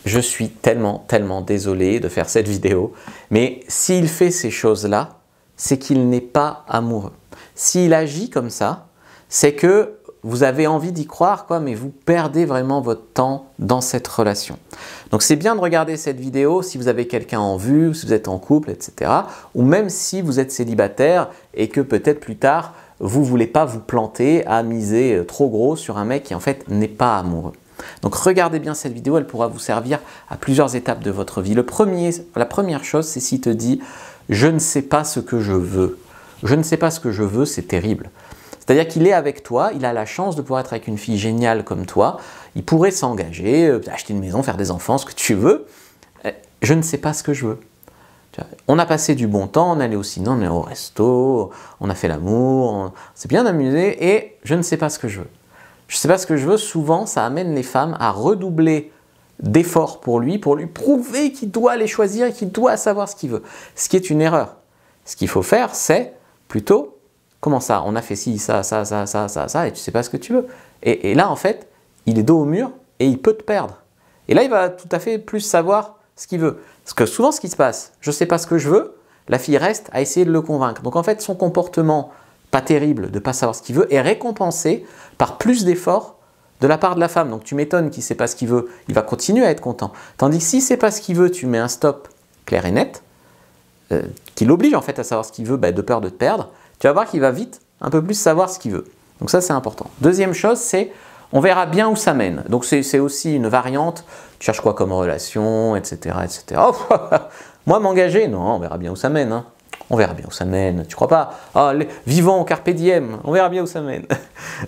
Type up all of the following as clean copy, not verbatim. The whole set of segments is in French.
je suis tellement désolé de faire cette vidéo, mais s'il fait ces choses-là, c'est qu'il n'est pas amoureux. S'il agit comme ça, c'est que vous avez envie d'y croire, quoi, mais vous perdez vraiment votre temps dans cette relation. Donc c'est bien de regarder cette vidéo si vous avez quelqu'un en vue, si vous êtes en couple, etc. Ou même si vous êtes célibataire et que peut-être plus tard, vous ne voulez pas vous planter à miser trop gros sur un mec qui en fait n'est pas amoureux. Donc regardez bien cette vidéo, elle pourra vous servir à plusieurs étapes de votre vie. La première chose, c'est s'il te dit « je ne sais pas ce que je veux ». Je ne sais pas ce que je veux, c'est terrible. C'est-à-dire qu'il est avec toi, il a la chance de pouvoir être avec une fille géniale comme toi, il pourrait s'engager, acheter une maison, faire des enfants, ce que tu veux. Je ne sais pas ce que je veux. On a passé du bon temps, on allait au ciné, on est au resto, on a fait l'amour, on s'est bien amusé et je ne sais pas ce que je veux. Je ne sais pas ce que je veux, souvent ça amène les femmes à redoubler d'efforts pour lui prouver qu'il doit les choisir et qu'il doit savoir ce qu'il veut. Ce qui est une erreur. Ce qu'il faut faire, c'est plutôt comment ça? On a fait ci, ça, et tu sais pas ce que tu veux. Et là, en fait, il est dos au mur et il peut te perdre. Et là, il va tout à fait plus savoir ce qu'il veut. Parce que souvent, ce qui se passe, je sais pas ce que je veux, la fille reste à essayer de le convaincre. Donc en fait, son comportement pas terrible de ne pas savoir ce qu'il veut est récompensé par plus d'efforts de la part de la femme. Donc tu m'étonnes qu'il ne sait pas ce qu'il veut, il va continuer à être content. Tandis que s'il ne sait pas ce qu'il veut, tu mets un stop clair et net, qui l'oblige en fait à savoir ce qu'il veut, de peur de te perdre, tu vas voir qu'il va vite un peu plus savoir ce qu'il veut. Donc ça, c'est important. Deuxième chose, c'est on verra bien où ça mène. Donc c'est aussi une variante. Tu cherches quoi comme relation, etc. etc. Oh, moi, m'engager, non, on verra bien où ça mène. Hein. On verra bien où ça mène. Tu crois pas? Oh, vivons au carpe diem, on verra bien où ça mène.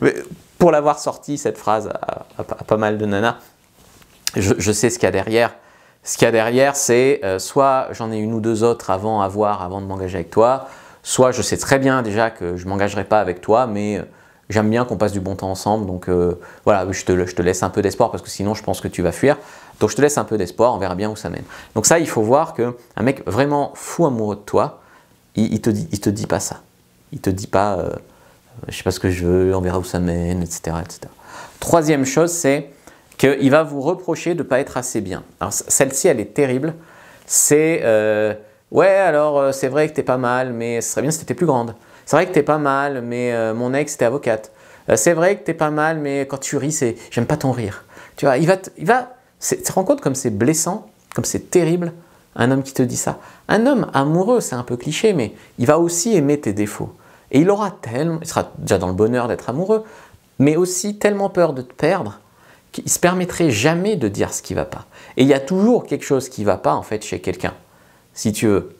Mais pour l'avoir sorti, cette phrase à pas mal de nanas, je sais ce qu'il y a derrière. Ce qu'il y a derrière, c'est soit j'en ai une ou deux autres avant de m'engager avec toi, soit je sais très bien déjà que je ne m'engagerai pas avec toi, mais j'aime bien qu'on passe du bon temps ensemble, donc voilà, je te laisse un peu d'espoir parce que sinon je pense que tu vas fuir. Donc je te laisse un peu d'espoir, on verra bien où ça mène. Donc ça, il faut voir qu'un mec vraiment fou amoureux de toi, il te dit pas ça. Il te dit pas je sais pas ce que je veux, on verra où ça mène, etc. etc. Troisième chose, c'est qu'il va vous reprocher de ne pas être assez bien. Alors celle-ci, elle est terrible. C'est ouais, alors c'est vrai que t'es pas mal, mais ce serait bien si t'étais plus grande. C'est vrai que t'es pas mal, mais mon ex était avocate. C'est vrai que t'es pas mal, mais quand tu ris, j'aime pas ton rire. Tu vois, tu te rends compte comme c'est blessant, comme c'est terrible, un homme qui te dit ça. Un homme amoureux, c'est un peu cliché, mais il va aussi aimer tes défauts. Et il sera déjà dans le bonheur d'être amoureux, mais aussi tellement peur de te perdre qu'il ne se permettrait jamais de dire ce qui ne va pas. Et il y a toujours quelque chose qui ne va pas en fait chez quelqu'un. Si tu veux,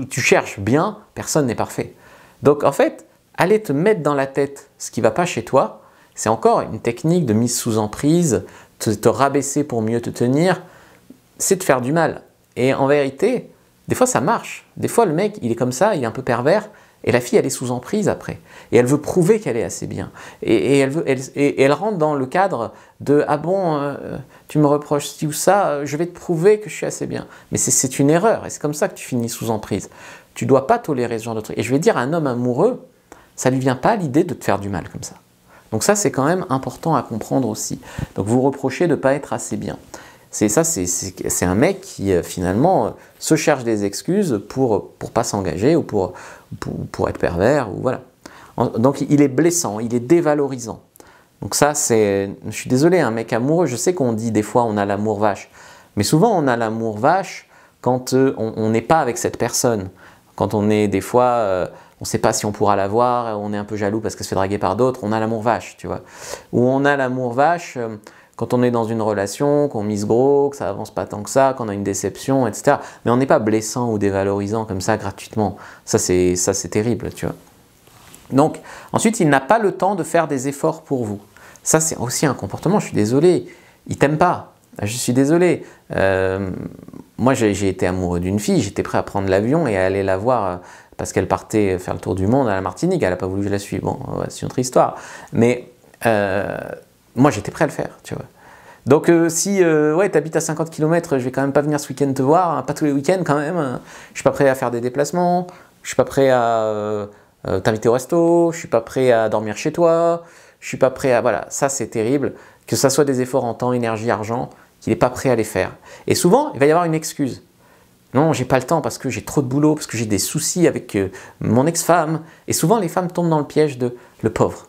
tu cherches bien, personne n'est parfait. Donc en fait, aller te mettre dans la tête ce qui ne va pas chez toi, c'est encore une technique de mise sous emprise, te rabaisser pour mieux te tenir, c'est de faire du mal. Et en vérité, des fois ça marche. Des fois le mec, il est comme ça, il est un peu pervers, et la fille, elle est sous emprise après. Et elle veut prouver qu'elle est assez bien. Et elle rentre dans le cadre de « Ah bon, tu me reproches ci ou ça, je vais te prouver que je suis assez bien. » Mais c'est une erreur. Et c'est comme ça que tu finis sous emprise. Tu ne dois pas tolérer ce genre de truc. Et je vais dire, un homme amoureux, ça ne lui vient pas l'idée de te faire du mal comme ça. Donc ça, c'est quand même important à comprendre aussi. Donc vous reprochez de ne pas être assez bien. C'est un mec qui finalement se cherche des excuses pour pas s'engager ou pour être pervers. Ou voilà. Donc il est blessant, il est dévalorisant. Donc ça, je suis désolé, un mec amoureux, je sais qu'on dit des fois on a l'amour vache. Mais souvent on a l'amour vache quand on n'est pas avec cette personne. Quand on est des fois, on ne sait pas si on pourra la voir, on est un peu jaloux parce qu'elle se fait draguer par d'autres, on a l'amour vache, tu vois. Ou on a l'amour vache quand on est dans une relation, qu'on mise gros, que ça avance pas tant que ça, qu'on a une déception, etc. Mais on n'est pas blessant ou dévalorisant comme ça gratuitement. Ça c'est terrible, tu vois. Donc, ensuite, il n'a pas le temps de faire des efforts pour vous. Ça, c'est aussi un comportement, je suis désolé, il t'aime pas. Je suis désolé. Moi, j'ai été amoureux d'une fille, j'étais prêt à prendre l'avion et à aller la voir parce qu'elle partait faire le tour du monde à la Martinique, elle n'a pas voulu que je la suive. Bon, ouais, c'est une autre histoire. Mais moi, j'étais prêt à le faire, tu vois. Donc, si ouais, tu habites à 50 km, je vais quand même pas venir ce week-end te voir, hein, pas tous les week-ends quand même. Je suis pas prêt à faire des déplacements, je suis pas prêt à t'inviter au resto, je suis pas prêt à dormir chez toi, je suis pas prêt à... Voilà, ça c'est terrible. Que ça soit des efforts en temps, énergie, argent, qu'il n'est pas prêt à les faire. Et souvent, il va y avoir une excuse. Non, j'ai pas le temps parce que j'ai trop de boulot, parce que j'ai des soucis avec mon ex-femme. Et souvent, les femmes tombent dans le piège de le pauvre.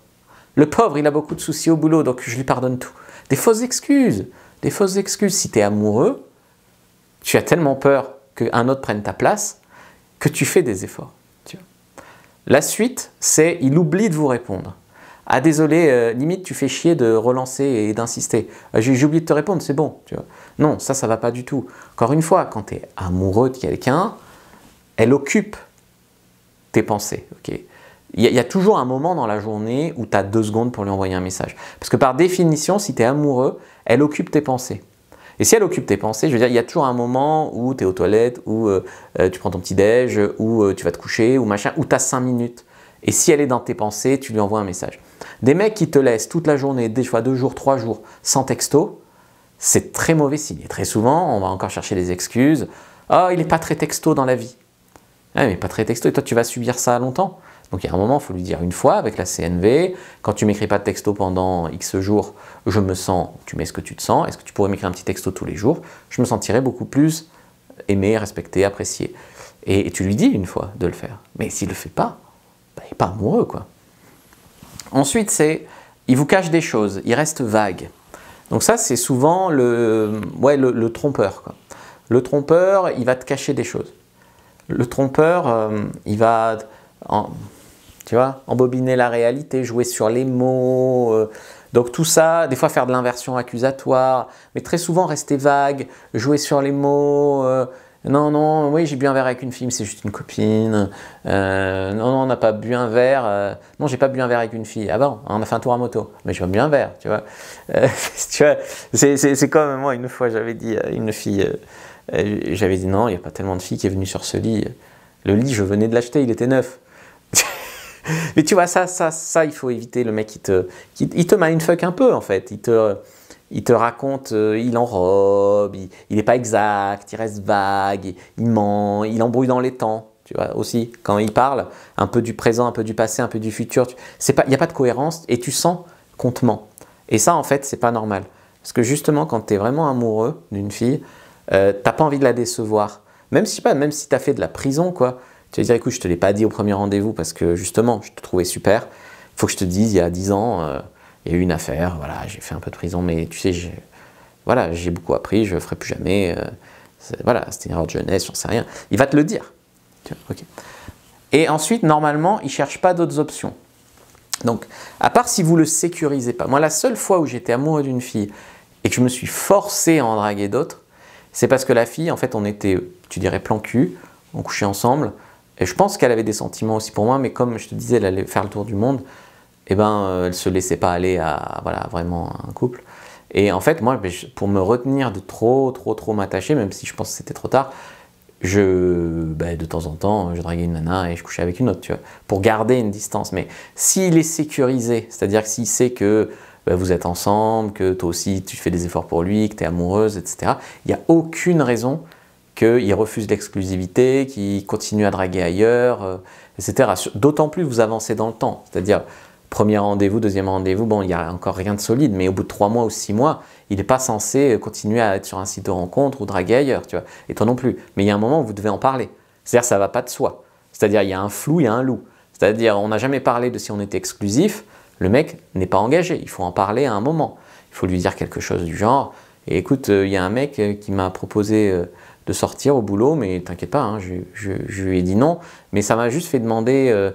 Le pauvre, il a beaucoup de soucis au boulot, donc je lui pardonne tout. Des fausses excuses. Des fausses excuses. Si tu es amoureux, tu as tellement peur qu'un autre prenne ta place que tu fais des efforts. Tu vois. La suite, c'est il oublie de vous répondre. Ah désolé, limite tu fais chier de relancer et d'insister. J'ai oublié de te répondre, c'est bon. Tu vois. Non, ça va pas du tout. Encore une fois, quand tu es amoureux de quelqu'un, elle occupe tes pensées. Okay. Il y a toujours un moment dans la journée où tu as 2 secondes pour lui envoyer un message. Parce que par définition, si tu es amoureux, elle occupe tes pensées. Et si elle occupe tes pensées, je veux dire, il y a toujours un moment où tu es aux toilettes, où tu prends ton petit-déj, où tu vas te coucher, ou machin, où tu as 5 minutes. Et si elle est dans tes pensées, tu lui envoies un message. Des mecs qui te laissent toute la journée, des fois 2 jours, 3 jours, sans texto, c'est très mauvais signe. Et très souvent, on va encore chercher des excuses. « Oh, il n'est pas très texto dans la vie. » Ah, mais pas très texto, et toi tu vas subir ça longtemps. Donc il y a un moment, il faut lui dire une fois avec la CNV, quand tu m'écris pas de texto pendant X jours, je me sens, tu mets ce que tu te sens, est-ce que tu pourrais m'écrire un petit texto tous les jours? Je me sentirais beaucoup plus aimé, respecté, apprécié. Et tu lui dis une fois de le faire. Mais s'il ne le fait pas, il n'est pas amoureux, quoi. Ensuite, il vous cache des choses, il reste vague. Donc ça, c'est souvent le trompeur, quoi. Le trompeur, il va te cacher des choses. Le trompeur, il va, tu vois, embobiner la réalité, jouer sur les mots. Donc tout ça, des fois faire de l'inversion accusatoire, mais très souvent rester vague, jouer sur les mots. Non, oui, j'ai bu un verre avec une fille, mais c'est juste une copine. Non, on n'a pas bu un verre. Non, j'ai pas bu un verre avec une fille. Ah bon, on a fait un tour à moto, mais j'ai pas bu un verre, tu vois. Tu vois, c'est comme moi, une fois, j'avais dit à une fille, j'avais dit non, il n'y a pas tellement de filles qui est venue sur ce lit. Le lit, je venais de l'acheter, il était neuf. Mais tu vois, ça, il faut éviter. Le mec, il te mindfuck un peu, en fait. Il te raconte, il enrobe, il n'est pas exact, il reste vague, il ment, il embrouille dans les temps. Tu vois, aussi, quand il parle, un peu du présent, un peu du passé, un peu du futur. Il n'y a pas de cohérence et tu sens qu'on te ment. Et ça, en fait, c'est pas normal. Parce que justement, quand tu es vraiment amoureux d'une fille, t'as pas envie de la décevoir. Même si tu as fait de la prison, quoi. Tu vas dire, écoute, je ne te l'ai pas dit au premier rendez-vous parce que justement, je te trouvais super. Il faut que je te dise, il y a 10 ans, il y a eu une affaire, voilà, j'ai fait un peu de prison, mais tu sais, j'ai beaucoup appris, je ne le ferai plus jamais. Voilà, c'était une erreur de jeunesse, j'en sais rien. Il va te le dire. Tu vois, okay. Et ensuite, normalement, il ne cherche pas d'autres options. Donc, à part si vous ne le sécurisez pas. Moi, la seule fois où j'étais amoureux d'une fille et que je me suis forcé à en draguer d'autres, c'est parce que la fille, en fait, on était, tu dirais, plan cul, on couchait ensemble. Et je pense qu'elle avait des sentiments aussi pour moi, mais comme je te disais, elle allait faire le tour du monde, eh ben, elle ne se laissait pas aller à voilà, vraiment un couple. Et en fait, moi, pour me retenir de trop m'attacher, même si je pense que c'était trop tard, de temps en temps, je draguais une nana et je couchais avec une autre, tu vois, pour garder une distance. Mais s'il est sécurisé, c'est-à-dire que s'il sait que vous êtes ensemble, que toi aussi tu fais des efforts pour lui, que tu es amoureuse, etc., il n'y a aucune raison qu'il refuse l'exclusivité, qu'il continue à draguer ailleurs, etc. D'autant plus vous avancez dans le temps. C'est-à-dire, premier rendez-vous, deuxième rendez-vous, bon, il n'y a encore rien de solide, mais au bout de 3 mois ou 6 mois, il n'est pas censé continuer à être sur un site de rencontre ou draguer ailleurs, tu vois. Et toi non plus. Mais il y a un moment où vous devez en parler. C'est-à-dire, ça ne va pas de soi. C'est-à-dire, il y a un flou, il y a un loup. C'est-à-dire, on n'a jamais parlé de si on était exclusif, le mec n'est pas engagé. Il faut en parler à un moment. Il faut lui dire quelque chose du genre, et écoute, il y a un mec qui m'a proposé de sortir au boulot, mais t'inquiète pas, hein, je lui ai dit non, mais ça m'a juste fait demander,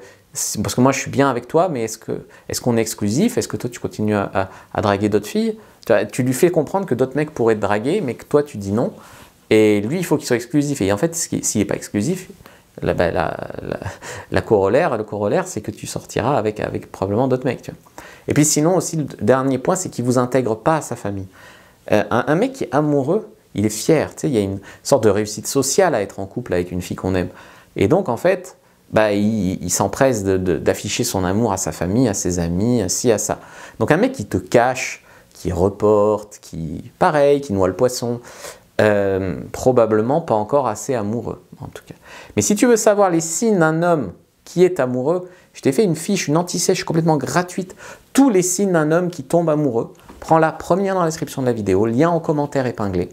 parce que moi je suis bien avec toi, mais est-ce qu'on est exclusif? Est-ce que toi tu continues à draguer d'autres filles? Tu lui fais comprendre que d'autres mecs pourraient te draguer, mais que toi tu dis non, et lui il faut qu'il soit exclusif. Et en fait, s'il n'est pas exclusif, le corollaire, c'est que tu sortiras avec probablement d'autres mecs. Tu vois. Et puis sinon aussi, le dernier point, c'est qu'il ne vous intègre pas à sa famille. Un mec qui est amoureux, il est fier, tu sais, il y a une sorte de réussite sociale à être en couple avec une fille qu'on aime. Et donc, en fait, il s'empresse d'afficher son amour à sa famille, à ses amis, à ci, à ça. Donc, un mec qui te cache, qui reporte, qui noie le poisson, probablement pas encore assez amoureux, en tout cas. Mais si tu veux savoir les signes d'un homme qui est amoureux, je t'ai fait une fiche, une anti-sèche complètement gratuite. Tous les signes d'un homme qui tombe amoureux. prends-la, premier lien dans la description de la vidéo, lien en commentaire épinglé.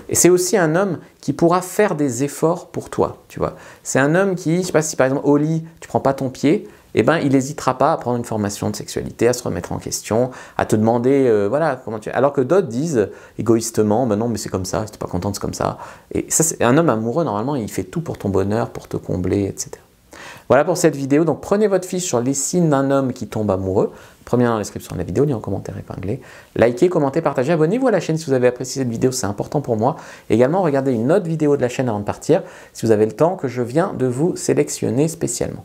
Et c'est aussi un homme qui pourra faire des efforts pour toi, tu vois. C'est un homme qui, je ne sais pas si par exemple au lit, tu ne prends pas ton pied, eh ben, il n'hésitera pas à prendre une formation de sexualité, à se remettre en question, à te demander, voilà, comment tu es. Alors que d'autres disent égoïstement, ben non, mais c'est comme ça, si tu n'es pas content, c'est comme ça. Et ça, c'est un homme amoureux, normalement, il fait tout pour ton bonheur, pour te combler, etc. Voilà pour cette vidéo. Donc prenez votre fiche sur les signes d'un homme qui tombe amoureux. Premier lien dans la description de la vidéo, lien en commentaire épinglé. Likez, commentez, partagez, abonnez-vous à la chaîne si vous avez apprécié cette vidéo, c'est important pour moi. Également, regardez une autre vidéo de la chaîne avant de partir, si vous avez le temps, que je viens de vous sélectionner spécialement.